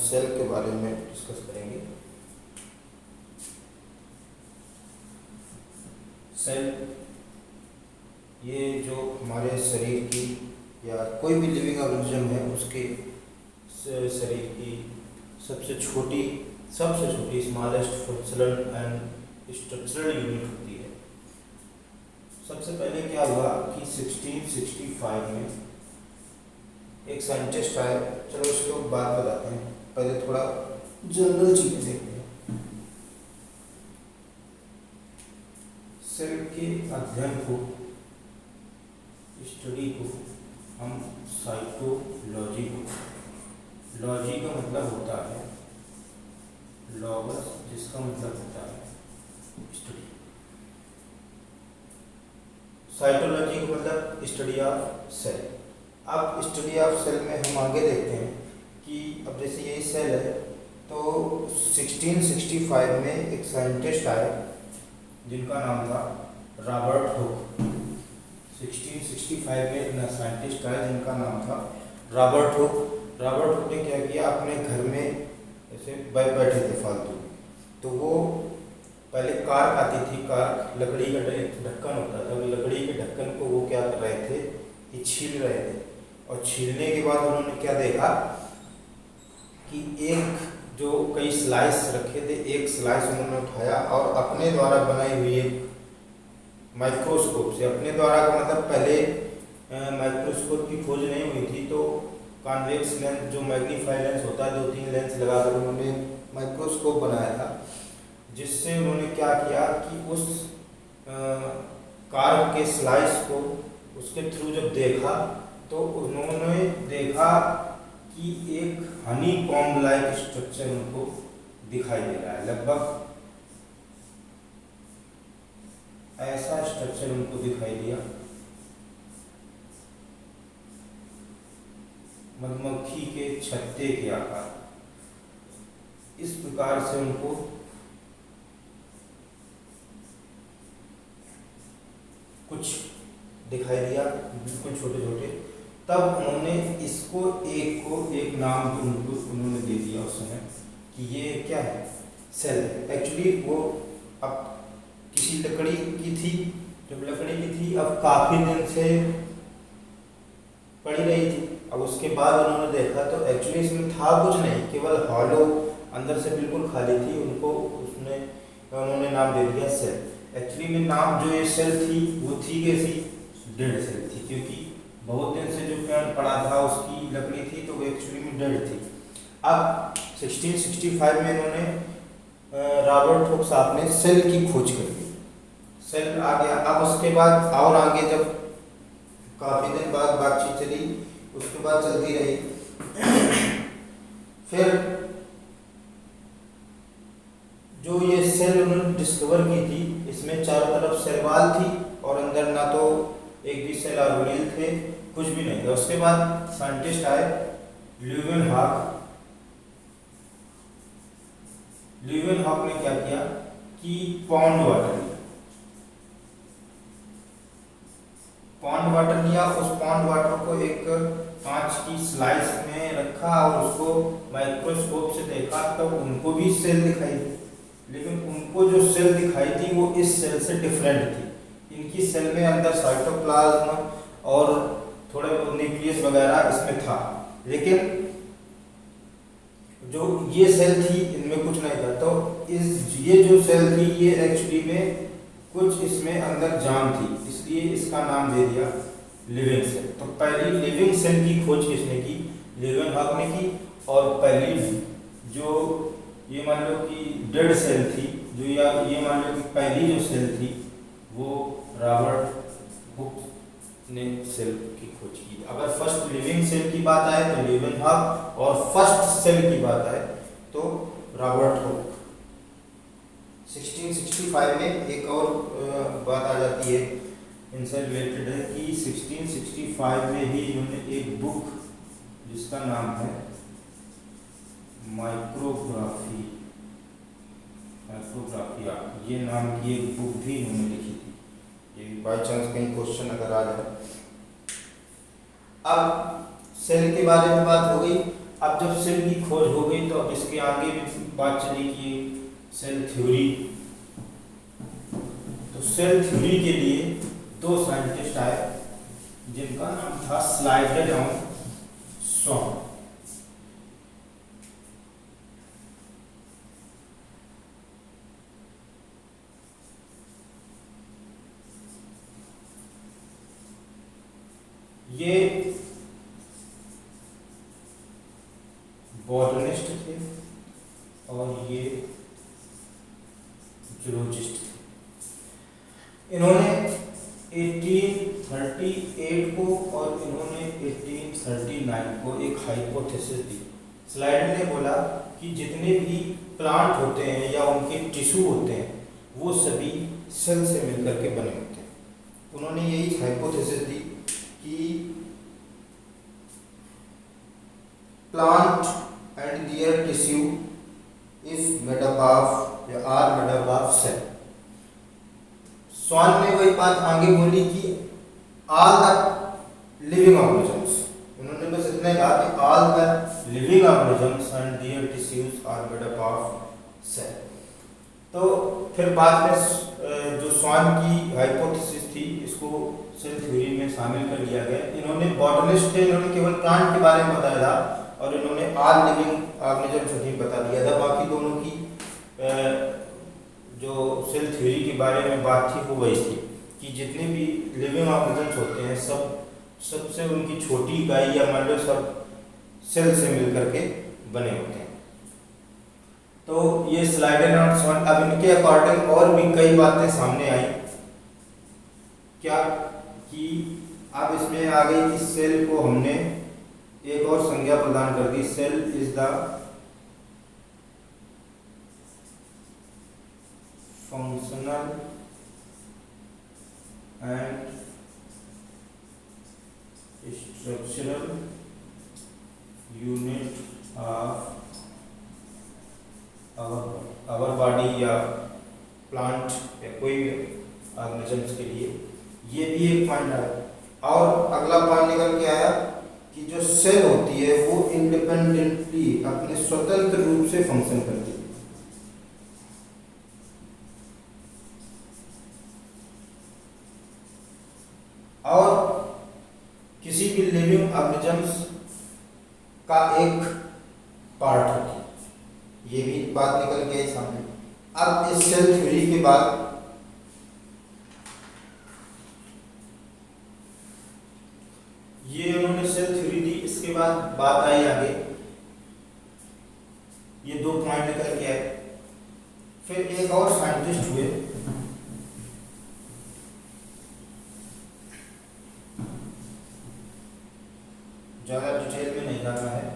Cell के बारे में डिस्कस करेंगे। सेल ये जो हमारे शरीर की या कोई भी लिविंग ऑर्गेनिज्म है उसके शरीर की सबसे छोटी smallest functional and structural unit होती है। सबसे पहले क्या हुआ कि 1665 में एक साइंटिस्ट आए, चलो उसको बात बताते हैं, पहले थोड़ा जनरल चीजें देखते हैं। सेल के अध्ययन को, स्टडी को हम साइटोलॉजी को, लॉजी का मतलब होता है लॉगस, जिसका मतलब होता है स्टडी। साइटोलॉजी का मतलब स्टडी ऑफ सेल। अब स्टडी ऑफ सेल में हम आगे देखते हैं कि अब जैसे यही सेल है तो 1665 में एक साइंटिस्ट आए जिनका नाम था रॉबर्ट हुक। 1665 में एक साइंटिस्ट आए जिनका नाम था रॉबर्ट हुक। रॉबर्ट हुक ने क्या किया, अपने घर में ऐसे बैठे थे फालतू, तो वो पहले कार आती थी, कार लकड़ी का ढक्कन होता था, लकड़ी के ढक्कन को वो क्या कर रहे थे कि छील रहे थे। और छीलने के बाद उन्होंने क्या देखा कि एक जो कई स्लाइस रखे थे, एक स्लाइस उन्होंने उठाया और अपने द्वारा बनाई हुई एक माइक्रोस्कोप से, अपने द्वारा का मतलब पहले माइक्रोस्कोप की खोज नहीं हुई थी, तो कॉन्वेक्स लेंस जो मैग्नीफाई लेंस होता है 2-3 लेंस लगाकर उन्होंने माइक्रोस्कोप बनाया था, जिससे उन्होंने क्या किया कि उस कार के स्लाइस को उसके थ्रू जब देखा तो उन्होंने देखा कि एक हनी कॉम्ब लाइक स्ट्रक्चर उनको दिखाई दे रहा है। लगभग ऐसा स्ट्रक्चर उनको दिखाई दिया, मधुमक्खी के छत्ते के आकार। इस प्रकार से उनको कुछ दिखाई दिया, बिल्कुल छोटे छोटे। तब उन्होंने इसको एक नाम भी उन्होंने दे दिया उस समय कि ये क्या है, सेल। एक्चुअली वो अब किसी लकड़ी की थी, जब लकड़ी की थी अब काफी दिन से पड़ी रही थी। अब उसके बाद उन्होंने देखा तो एक्चुअली इसमें था कुछ नहीं, केवल हॉलो, अंदर से बिल्कुल खाली थी। उनको उन्होंने नाम दे दिया सेल। एक्चुअली में नाम जो ये सेल थी वो थी कैसी, डेड सेल थी, क्योंकि बहुत दिन से जो पेड़ पड़ा था उसकी लकड़ी थी तो वो एक्चुअली में डेड थी। अब 1665 में इन्होंने रॉबर्ट हुक साहब ने सेल की खोज कर दी, सेल आ गया। अब उसके बाद और आगे जब काफी दिन बाद बातचीत चली, उसके बाद चलती रही, फिर जो ये सेल उन्होंने डिस्कवर की थी, इसमें चारों तरफ सेल वॉल थी और अंदर ना तो एक भी सेल ऑर्गेनेल थे, कुछ भी नहीं था। उसके बाद साइंटिस्ट आए ल्यूवेनहॉक। ल्यूवेनहॉक ने क्या किया कि पॉन्ड वाटर लिया, उस पॉन्ड वाटर को एक कांच की स्लाइस में रखा और उसको माइक्रोस्कोप से देखा तो उनको भी सेल दिखाई दी, लेकिन उनको जो सेल दिखाई थी वो इस सेल से डिफरेंट थी। इनकी सेल में अंदर साइटोप्लाज्म और थोड़े न्यूक्लियस वगैरह इसमें था, लेकिन जो ये सेल थी इनमें कुछ नहीं था। तो ये जो सेल थी ये एक्चुअली में कुछ इसमें अंदर जान थी, इसलिए इसका नाम दे दिया लिविंग सेल। तो पहली लिविंग सेल की खोज किसने की, ल्यूवेनहॉक ने की। और पहली जो ये मान लो कि डेड सेल थी, जो या ये मान लो कि पहली जो सेल थी वो रॉबर्ट हुक ने सेल की खोज की। अगर फर्स्ट लिविंग सेल की बात आए तो ल्यूवेनहॉक, और फर्स्ट सेल की बात आए तो रॉबर्ट हुक। 1665 में एक और बात आ जाती है इनसे रिलेटेड है कि 1665 में ही इन्होंने एक बुक जिसका नाम है माइक्रोग्राफिया, ये नाम की एक बुक भी इन्होंने लिखी थी। ये बाई चांस कहीं क्वेश्चन अगर आ जाए। अब सेल के बारे में बात हो गई। अब जब सेल की खोज हो गई तो अब इसके आगे भी बात चली कि सेल थ्योरी। तो सेल थ्योरी के लिए दो साइंटिस्ट आए जिनका नाम था स्लाइडर एवं स्वान। ये बॉटनिस्ट थे और ये जूलॉजिस्ट थे। इन्होंने 1838 को और इन्होंने 1839 को एक हाइपोथेसिस दी। स्लाइडर ने बोला कि जितने भी प्लांट होते हैं या उनके टिश्यू होते हैं वो सभी सेल से मिलकर के बने होते हैं। उन्होंने यही हाइपोथेसिस दी कि plant and their tissue is made up of या are made up of cell। स्वान ने वही बात आगे बोली कि all the living organisms, उन्होंने बस इतना कहा कि all the living organisms and their tissues are made up of cell। तो फिर बाद में जो स्वान की हाइपोथेसिस थी इसको सेल थ्योरी में शामिल कर लिया गया। इन्होंने बॉटनिस्ट थे, इन्होंने केवल प्लांट के बारे में बताया था और इन्होंने ऑल लिविंग ऑर्गेनिजम्स ही बता दिया था। बाकी दोनों की जो सेल थ्योरी के बारे में बात थी वो वही थी कि जितने भी लिविंग ऑर्गेनिजम्स होते हैं सबसे उनकी छोटी इकाई या मान लो सब सेल से मिलकर के बने होते हैं। तो ये स्लाइडर और स्वान, अब इनके अकॉर्डिंग और भी कई बातें सामने आई क्या कि अब इसमें आ गई कि सेल को हमने एक और संज्ञा प्रदान कर दी। Cell is the functional and structural unit of our body या प्लांट या कोई भी ऑर्गेनिजम्स के लिए ये भी एक पॉइंट आया। और अगला पॉइंट निकल के आया कि जो सेल होती है वो इंडिपेंडेंटली अपने स्वतंत्र रूप से फंक्शन करती है। और किसी भी लिविंग ऑर्गेनिजम्स का एक पार्ट होती है, ये भी बात निकल के आई सामने। अब इस सेल थ्योरी के बाद ये उन्होंने सेल थ्योरी दी, इसके बाद बात आई आगे, ये दो पॉइंट निकल के आए। फिर एक और साइंटिस्ट हुए ज्यादा डिटेल में नहीं जाना है,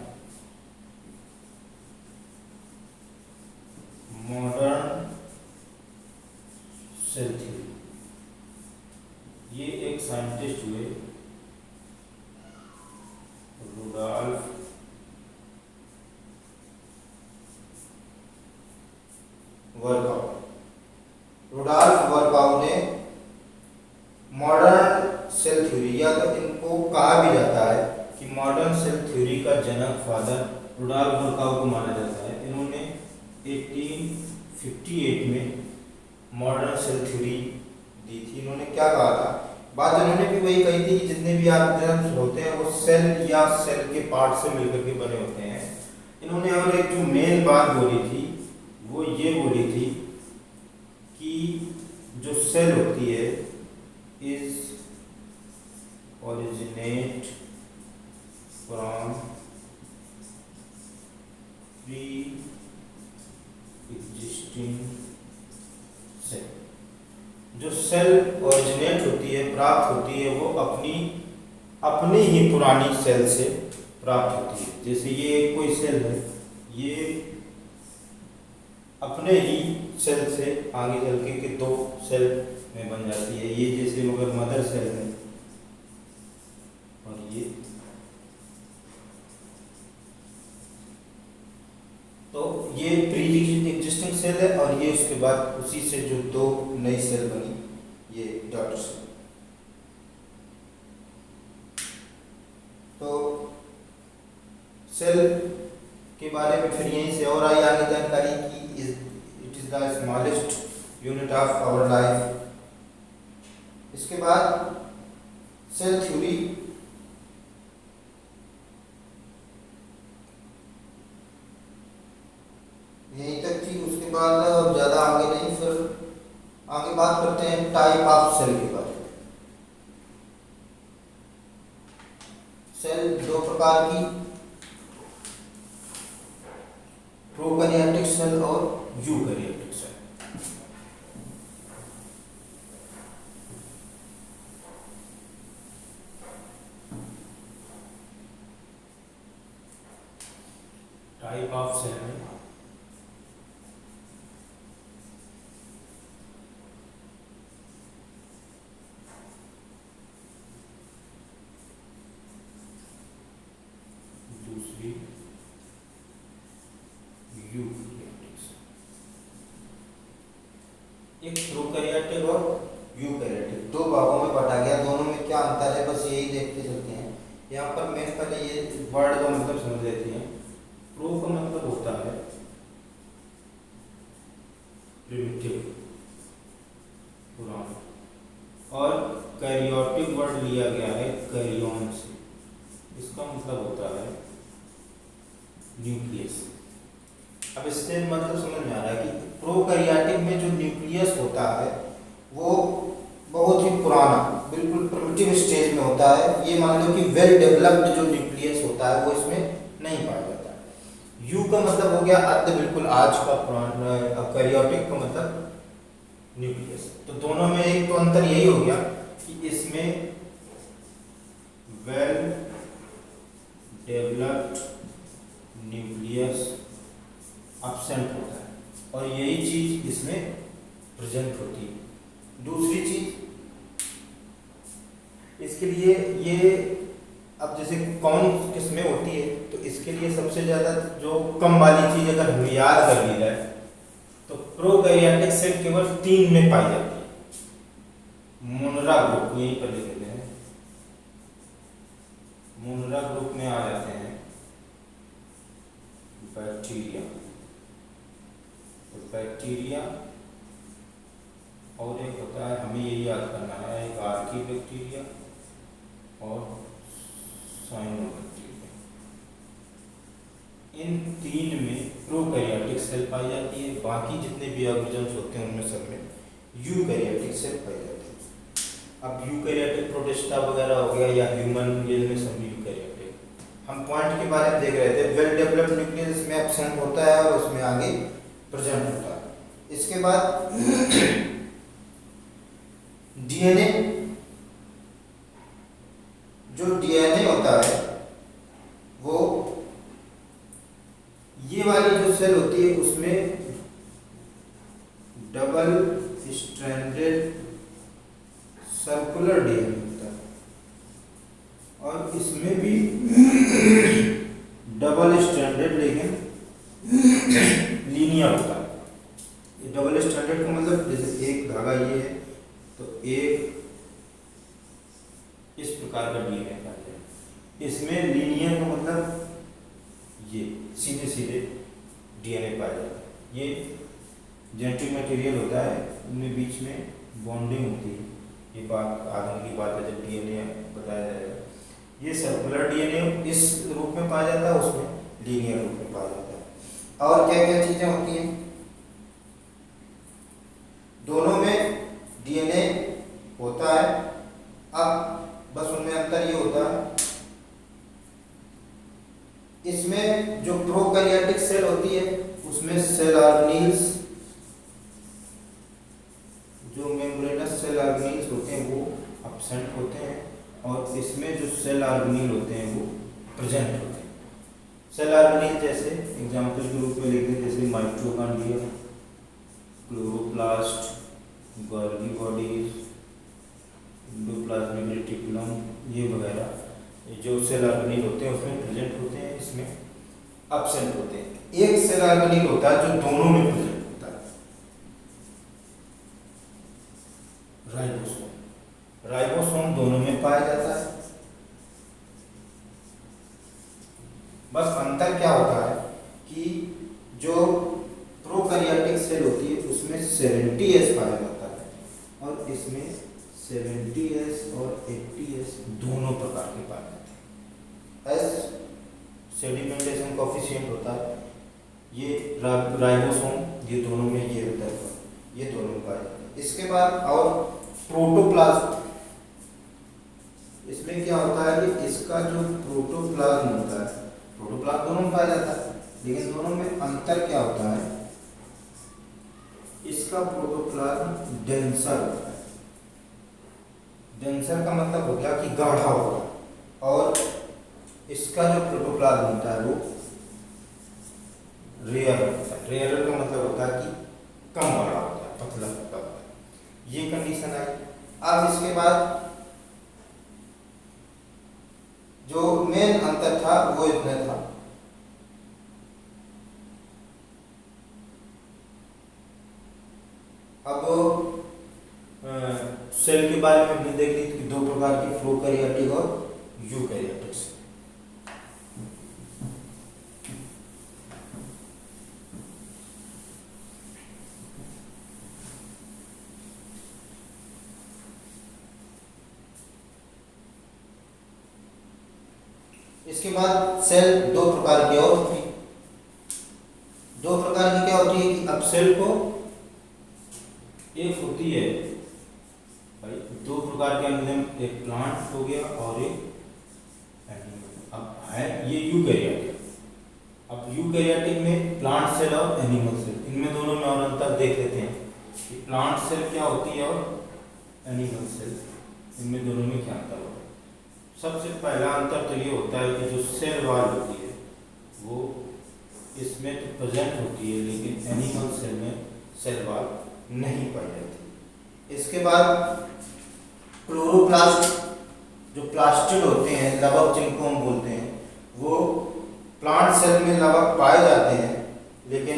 मॉडर्न सेल थ्योरी। ये एक साइंटिस्ट हुए रुडॉल्फ वर्काउ। रुडॉल्फ वर्काउ ने मॉडर्न सेल थ्योरी, या तो इनको कहा भी जाता है कि मॉडर्न सेल थ्योरी का जनक फादर रुडॉल्फ वर्काउ को माना जाता है। इन्होंने 1858 में मॉडर्न सेल थ्योरी दी थी। इन्होंने क्या कहा था, बात इन्होंने भी वही कही थी कि जितने भी ऑर्गेनिजम्स होते हैं वो सेल या सेल के पार्ट से मिलकर के बने होते हैं। इन्होंने और एक जो मेन बात बोली थी वो ये बोली थी कि जो सेल होती है is originate from pre existing cell. जो सेल ओरिजिनेट होती है, प्राप्त होती है, वो अपनी ही पुरानी सेल से प्राप्त होती है। जैसे ये कोई सेल है, ये अपने ही सेल से आगे चल के दो सेल में बन जाती है। ये जैसे मगर मदर सेल है और ये, तो ये प्री एग्जिस्टिंग सेल है और ये उसके बाद उसी से जो दो नई सेल बनी, ये डॉटर सेल। तो सेल हमारी आगे जानकारी की it is the smallest unit of our life. इसके बाद सेल थ्योरी, यहीं तक थी। उसके बाद ज़्यादा आगे नहीं, फिर आगे बात करते हैं टाइप ऑफ सेल के बारे में। सेल दो प्रकार की, प्रोकैरियोटिक सेल और eukaryotic cell. Type of cell में दूसरी यूकैरियोटिक सेल, एक प्रोकैरियोटिक और यूकैरियोटिक, दो भागों में बांटा गया। दोनों में क्या अंतर है, बस यही देखते चलते हैं। यहाँ पर मैं पहले ये वर्ड का मतलब समझ लेते हैं। प्रो का मतलब होता है प्रिमिटिव, पुराना, और कैरियोटिक वर्ड लिया गया है कैरियन से, इसका मतलब होता है न्यूक्लियस। अब इससे मतलब समझ में आ रहा है कि प्रोकैरियोटिक में जो न्यूक्लियस होता है वो बहुत ही पुराना, बिल्कुल प्रिमिटिव स्टेज में होता है। ये मान लो कि वेल डेवलप्ड जो न्यूक्लियस होता है वो इसमें नहीं पाया जाता। यू का मतलब हो गया अर्ध, बिल्कुल आज का पुराना। कैरियोटिक का मतलब न्यूक्लियस। तो दोनों में एक तो अंतर यही हो गया कि इसमें वेल डेवलप्ड न्यूक्लियस एब्सेंट होता है और यही चीज इसमें प्रेजेंट होती है। दूसरी चीज इसके लिए ये, अब जैसे कौन किसमें होती है, तो इसके लिए सबसे ज्यादा जो कम वाली चीज अगर हम याद कर ली जाए तो प्रोकैरियोटिक सेल केवल 3 में पाई जाती है। मोनरा ग्रुप, यहीं पर लिख देते हैं, मोनरा ग्रुप में आ जाते हैं बैक्टीरिया, तो बैक्टीरिया, और एक होता है, हमें यही याद करना है, एक आर्की बैक्टीरिया और साइनोबैक्टीरिया। इन 3 में प्रोकैरियोटिक सेल पाई जाती है। बाकी जितने भी ऑर्गेनिजम्स होते हैं उनमें सब में यूकैरियोटिक सेल पाई जाती है। अब यूकैरियोटिक प्रोटिस्टा वगैरह हो गया या ह्यूमन, ये में सब यूकैरियोटिक। हम पॉइंट के बारे में देख रहे थे, वेल डेवलप्ड न्यूक्लियस में एब्सेंट होता है और उसमें आगे प्रेजेंट होता है। इसके बाद डीएनए, जो डीएनए होता है वो ये वाली जो सेल होती है उसमें डबल स्ट्रैंडेड सर्कुलर डीएनए होता है और इसमें भी डबल स्ट्रैंडेड लेकिन लीनियर होता है। ये डबल स्ट्रैंडेड का मतलब जैसे एक धागा ये है तो एक इस प्रकार का डीएनए पाया जाए। इसमें लीनियर का मतलब ये सीधे सीधे डीएनए पाया जाता है। ये जेनेटिक मटेरियल होता है, उनमें बीच में बॉन्डिंग होती है। ये बात आगे की बात है जब डीएनए बताया जाएगा। ये सर्कुलर डीएनए इस रूप में पाया जाता है, उसमें लीनियर रूप में पाया जाता है। और क्या क्या चीजें होती हैं, दोनों में डीएनए होता है। अब बस उनमें अंतर ये होता है, इसमें जो प्रोकैरियोटिक सेल होती है उसमें सेल ऑर्गेनील्स, जो मेम्ब्रेनस सेल ऑर्गेनील्स होते हैं वो एब्सेंट होते हैं और इसमें जो सेल ऑर्गेनील होते हैं वो प्रेजेंट होते हैं। सेल ऑर्गेनील जैसे एग्जांपल के रूप में लिख दें, जैसे mitochondria, chloroplast, Golgi bodies, endoplasmic reticulum, ये वगैरह ये जो सेल ऑर्गेनील होते हैं उसमें प्रेजेंट होते हैं, इसमें एब्सेंट होते हैं। एक सेल ऑर्गेनील होता है जो दोनों में प्रेजेंट होता है, राइबोसोम। राइबोसोम दोनों में पाया जाता है। बस अंतर क्या होता है कि जो प्रोकैरियोटिक सेल होती है उसमें 70S पाया जाता है, और इसमें 70S और 80S दोनों प्रकार के पाए जाते हैं। एस सेडिमेंटेशन कोफिशिएंट होता है, ये राइबोसोम, ये दोनों में ये होता है, ये दोनों में पाए जाते हैं। इसके बाद और प्रोटोप्लाज्म, इसमें क्या होता है कि इसका जो प्रोटोप्लाज्म होता है, प्रोटोप्लाज्म दोनों में पाया जाता है, लेकिन दोनों में अंतर क्या होता है, इसका प्रोटोप्लाज्म डेंसर होता है। डेंसर का मतलब हो गया कि गाढ़ा होगा, और इसका जो प्रोटोप्लाज्म होता है वो रेयर होता है। रेयर का मतलब होता है कि कम गाढ़ा होता है, पतला होता है। ये कंडीशन आई। अब इसके बाद जो मेन अंतर था वो इतना था, अब सेल के बारे में हमने देख ली कि दो प्रकार की, प्रोकैरियोटिक और यूकैरियोटिक। इसके बाद सेल दो प्रकार की और होती है। दो प्रकार की क्या होती है कि अब सेल को एक होती है भाई, दो प्रकार के अंदर, एक प्लांट हो गया और एक एनिमल। अब है ये यूकैरियोटिक। अब यूकैरियोटिक में प्लांट सेल और एनिमल सेल, इनमें दोनों में और अंतर देख लेते हैं कि प्लांट सेल क्या होती है और एनिमल सेल, इनमें दोनों में क्या अंतर होता है। सबसे पहला अंतर तो ये होता है कि जो सेल वॉल होती है वो इसमें तो प्रेजेंट होती है, लेकिन एनिमल सेल में सेल वॉल नहीं पाई जाती। इसके बाद क्लोरोप्लास्ट, जो प्लास्टिड होते हैं, लवक जिनको हम बोलते हैं, वो प्लांट सेल में लवक पाए जाते हैं, लेकिन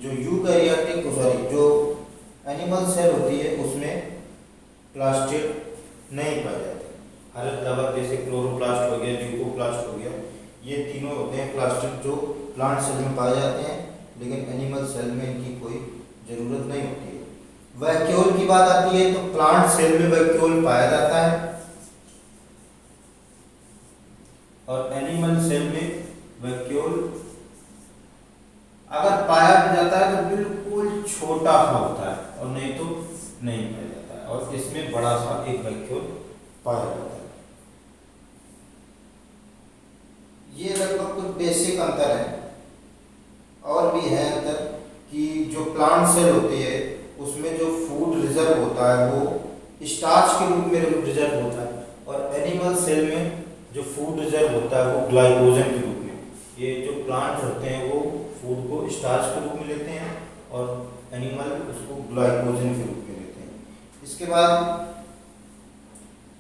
जो यूकैरियोटिक जो एनिमल सेल होती है उसमें प्लास्टिड नहीं पाए जाते। हरित लवक जैसे क्लोरोप्लास्ट हो गया, ल्यूकोप्लास्ट हो गया, ये तीनों होते हैं प्लास्टिड जो प्लांट सेल में पाए जाते हैं, लेकिन एनिमल सेल में इनकी कोई जरूरत नहीं होती है। वैक्यूल की बात आती है तो प्लांट सेल में वैक्यूल पाया जाता है, और एनिमल सेल में वैक्यूल अगर पाया भी जाता है तो बिल्कुल छोटा सा होता है, और नहीं तो नहीं पाया जाता है, और इसमें बड़ा सा एक वैक्यूल पाया जाता है। ये लगभग कुछ बेसिक अंतर है। और भी है अंतर कि जो प्लांट सेल होती है उसमें जो फूड रिजर्व होता है वो स्टार्च के रूप में रिजर्व होता है, और एनिमल सेल में जो फूड रिजर्व होता है वो ग्लाइकोजन के रूप में। ये जो प्लांट होते हैं वो फूड को स्टार्च के रूप में लेते हैं, और एनिमल उसको ग्लाइकोजन के रूप में लेते हैं। इसके बाद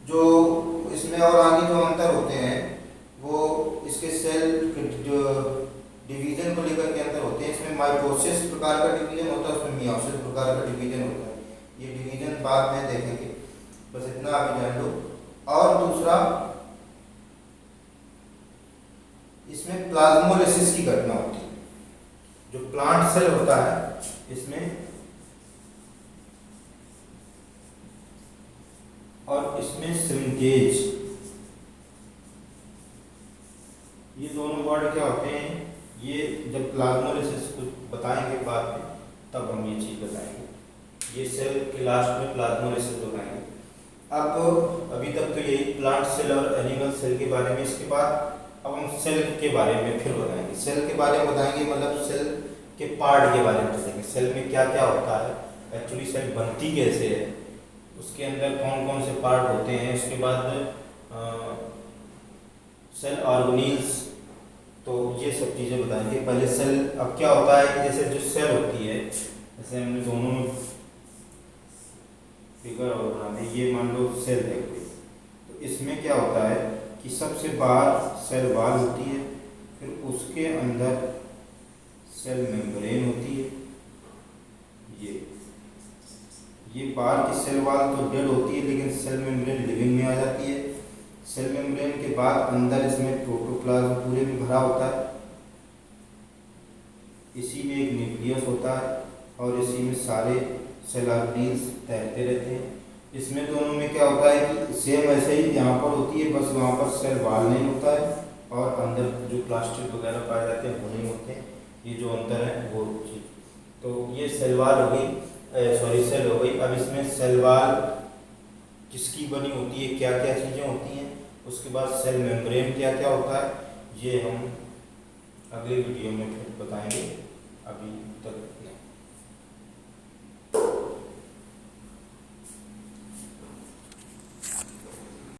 जो इसमें और आगे जो अंतर होते हैं वो इसके सेल डिवीजन को लेकर के अंतर होते हैं। इसमें माइटोसिस प्रकार का डिवीजन होता है, उसमें मियोसिस प्रकार का डिवीजन होता है। ये डिवीजन बाद में देखेंगे, बस इतना अभी जान लो। और दूसरा, इसमें प्लाज्मोलिसिस की घटना होती है। जो प्लांट सेल होता है इसमें, और इसमें श्रिंकेज, ये दोनों वर्ड क्या होते हैं, ये जब प्लाज्मोलिसिस को बताएंगे बाद में तब हम ये चीज़ बताएंगे। ये सेल के लास्ट में प्लाज्मोलिसिस बताएंगे। अब अभी तक तो यही प्लांट सेल और एनिमल सेल के बारे में। इसके बाद अब हम सेल के बारे में फिर बताएंगे। सेल के बारे में बताएंगे मतलब सेल के पार्ट के बारे में बताएंगे। सेल में क्या क्या होता है, एक्चुअली सेल बनती कैसे है, उसके अंदर कौन कौन से पार्ट होते हैं। उसके बाद सेल ऑर्गेनील्स, तो ये सब चीज़ें बताएंगे। पहले सेल, अब क्या होता है कि जैसे जो सेल होती है, जैसे हमने दोनों में फिगर और बना दी, ये मान लो सेल है कोई, तो इसमें क्या होता है कि सबसे बाहर सेल वॉल होती है, फिर उसके अंदर सेल मेम्ब्रेन होती है। ये बाहर की सेल वॉल तो डेड होती है, लेकिन सेल मेम्ब्रेन लिविंग में आ जाती है। सेल मेम्ब्रेन के बाद अंदर इसमें प्रोटोप्लाज्म पूरे में भरा होता है। इसी में एक न्यूक्लियस होता है और इसी में सारे सेल ऑर्गेनेल्स तैरते रहते हैं। इसमें दोनों में क्या होता है कि सेम ऐसे ही यहाँ पर होती है, बस वहाँ पर सेल वॉल नहीं होता है और अंदर जो प्लास्टिक वगैरह पाए जाते हैं वो नहीं होते हैं। ये जो अंतर है वो चीज़, तो ये सेल वॉल हो गई, सॉरी सेल हो गई। अब इसमें सेल वॉल किसकी बनी होती है, क्या क्या चीज़ें होती हैं, उसके बाद सेल मेम्ब्रेन क्या क्या होता है, ये हम अगले वीडियो में फिर बताएंगे। अभी